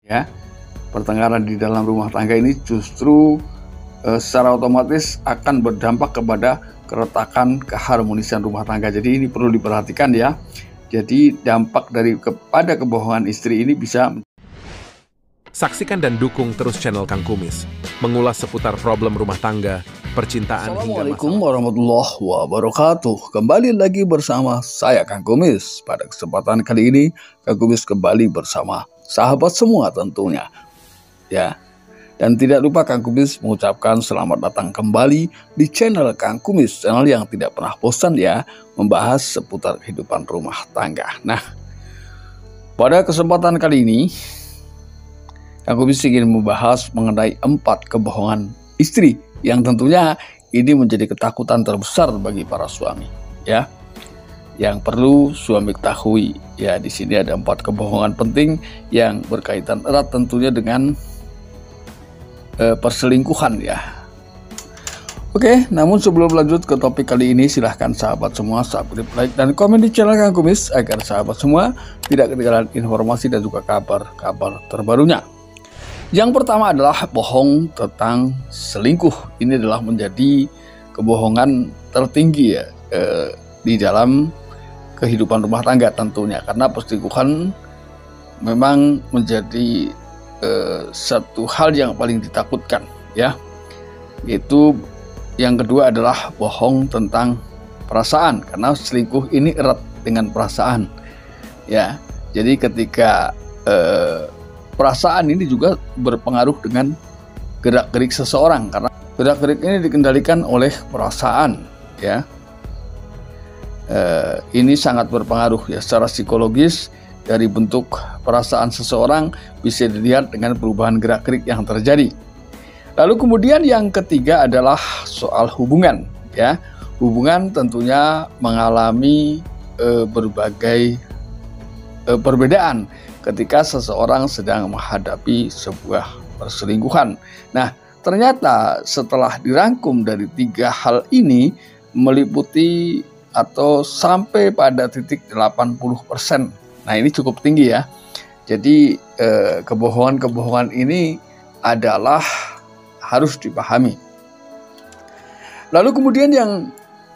ya. Pertengkaran di dalam rumah tangga ini justru secara otomatis akan berdampak kepada keretakan keharmonisan rumah tangga. Jadi ini perlu diperhatikan ya. Jadi dampak kepada kebohongan istri ini bisa. Saksikan dan dukung terus channel Kang Kumis, mengulas seputar problem rumah tangga, percintaan hingga Assalamualaikum warahmatullahi wabarakatuh. Kembali lagi bersama saya Kang Kumis. Pada kesempatan kali ini Kang Kumis kembali bersama sahabat semua tentunya. Ya. Dan tidak lupa Kang Kumis mengucapkan selamat datang kembali di channel Kang Kumis, channel yang tidak pernah bosan ya membahas seputar kehidupan rumah tangga. Nah, pada kesempatan kali ini Kang Kumis ingin membahas mengenai 4 kebohongan istri yang tentunya ini menjadi ketakutan terbesar bagi para suami, ya. Yang perlu suami ketahui, ya, di sini ada 4 kebohongan penting yang berkaitan erat tentunya dengan perselingkuhan, ya. Oke, namun sebelum lanjut ke topik kali ini, silahkan sahabat semua subscribe, like, dan komen di channel Kang Kumis agar sahabat semua tidak ketinggalan informasi dan juga kabar-kabar terbarunya. Yang pertama adalah bohong tentang selingkuh. Ini adalah menjadi kebohongan tertinggi ya di dalam kehidupan rumah tangga tentunya, karena perselingkuhan memang menjadi satu hal yang paling ditakutkan ya. Yaitu yang kedua adalah bohong tentang perasaan, karena selingkuh ini erat dengan perasaan ya. Jadi ketika perasaan ini juga berpengaruh dengan gerak-gerik seseorang, karena gerak-gerik ini dikendalikan oleh perasaan ya. Ini sangat berpengaruh ya secara psikologis. Dari bentuk perasaan seseorang bisa dilihat dengan perubahan gerak-gerik yang terjadi. Lalu kemudian yang ketiga adalah soal hubungan ya. Hubungan tentunya mengalami berbagai perbedaan ketika seseorang sedang menghadapi sebuah perselingkuhan. Nah, ternyata setelah dirangkum dari 3 hal ini meliputi atau sampai pada titik 80%. Nah, ini cukup tinggi ya. Jadi kebohongan-kebohongan ini adalah harus dipahami. Lalu kemudian yang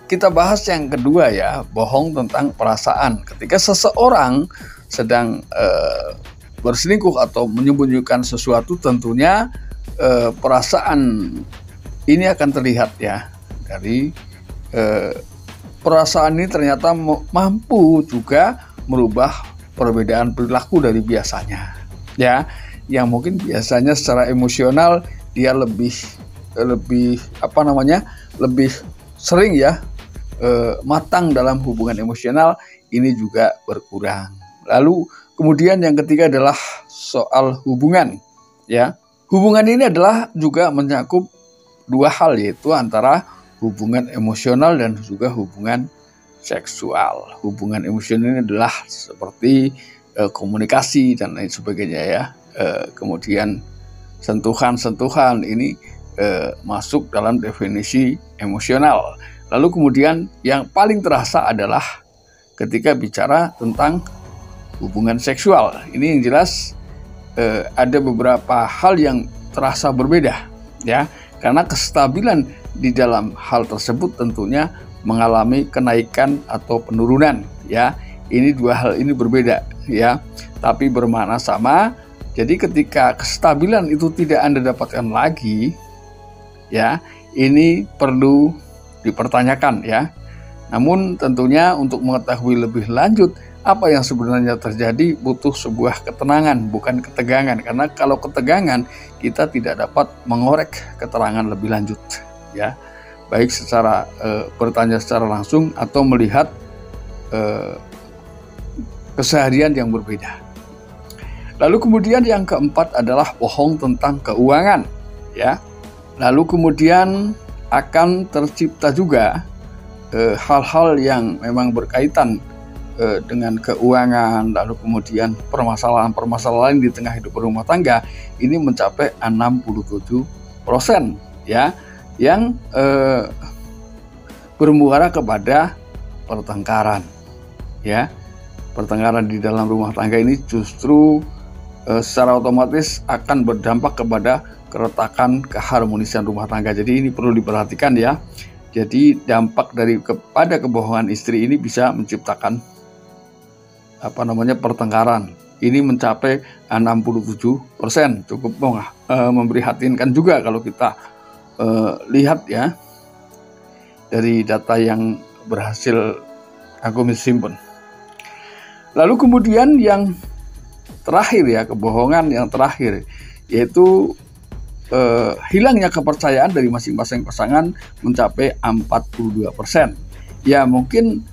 kita bahas yang kedua ya, bohong tentang perasaan. Ketika seseorang sedang berselingkuh atau menyembunyikan sesuatu, tentunya perasaan ini akan terlihat ya. Dari perasaan ini ternyata mampu juga merubah perbedaan perilaku dari biasanya ya, yang mungkin biasanya secara emosional dia lebih sering ya matang dalam hubungan emosional, ini juga berkurang. Lalu kemudian yang ketiga adalah soal hubungan ya. Hubungan ini adalah juga mencakup 2 hal, yaitu antara hubungan emosional dan juga hubungan seksual. Hubungan emosional ini adalah seperti komunikasi dan lain sebagainya ya. Kemudian sentuhan-sentuhan ini masuk dalam definisi emosional. Lalu kemudian yang paling terasa adalah ketika bicara tentang hubungan seksual. Ini yang jelas ada beberapa hal yang terasa berbeda ya, karena kestabilan di dalam hal tersebut tentunya mengalami kenaikan atau penurunan ya. Ini 2 hal ini berbeda ya, tapi bermakna sama. Jadi ketika kestabilan itu tidak Anda dapatkan lagi ya, ini perlu dipertanyakan ya. Namun tentunya untuk mengetahui lebih lanjut apa yang sebenarnya terjadi butuh sebuah ketenangan, bukan ketegangan. Karena kalau ketegangan kita tidak dapat mengorek keterangan lebih lanjut ya. Baik secara bertanya secara langsung atau melihat keseharian yang berbeda. Lalu kemudian yang keempat adalah bohong tentang keuangan ya. Lalu kemudian akan tercipta juga hal-hal yang memang berkaitan dengan keuangan. Lalu kemudian permasalahan-permasalahan di tengah hidup rumah tangga ini mencapai 67% ya, yang bermuara kepada pertengkaran ya. Pertengkaran di dalam rumah tangga ini justru secara otomatis akan berdampak kepada keretakan keharmonisan rumah tangga. Jadi ini perlu diperhatikan ya. Jadi dampak kepada kebohongan istri ini bisa menciptakan pertengkaran. Ini mencapai 67%. Cukup memprihatinkan juga kalau kita lihat ya dari data yang berhasil aku simpen. Lalu kemudian yang terakhir ya, kebohongan yang terakhir yaitu hilangnya kepercayaan dari masing-masing pasangan mencapai 42%. Ya mungkin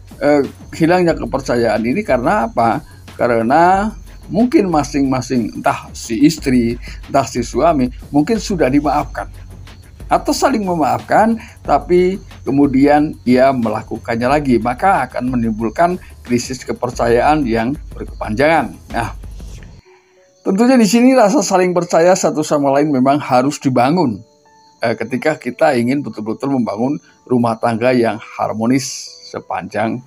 hilangnya kepercayaan ini karena apa? Karena mungkin masing-masing, entah si istri, entah si suami, mungkin sudah dimaafkan atau saling memaafkan, tapi kemudian ia melakukannya lagi, maka akan menimbulkan krisis kepercayaan yang berkepanjangan. Nah, tentunya di sini rasa saling percaya satu sama lain memang harus dibangun ketika kita ingin betul-betul membangun rumah tangga yang harmonis sepanjang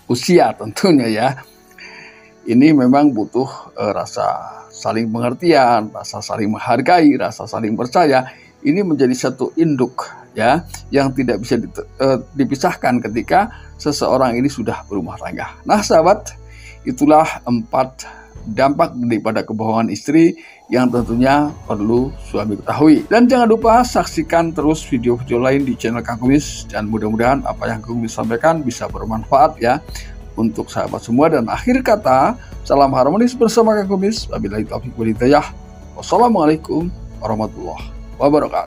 usia tentunya ya. Ini memang butuh rasa saling pengertian, rasa saling menghargai, rasa saling percaya. Ini menjadi satu induk ya yang tidak bisa dipisahkan ketika seseorang ini sudah berumah tangga. Nah sahabat, itulah 4 dampak daripada kebohongan istri yang tentunya perlu suami ketahui. Dan jangan lupa saksikan terus video-video lain di channel Kang Kumis, dan mudah-mudahan apa yang Kang Kumis sampaikan bisa bermanfaat ya untuk sahabat semua. Dan akhir kata, salam harmonis bersama Kang Kumis. Wabillahi taufiq wal hidayah. Wassalamualaikum warahmatullahi wabarakatuh.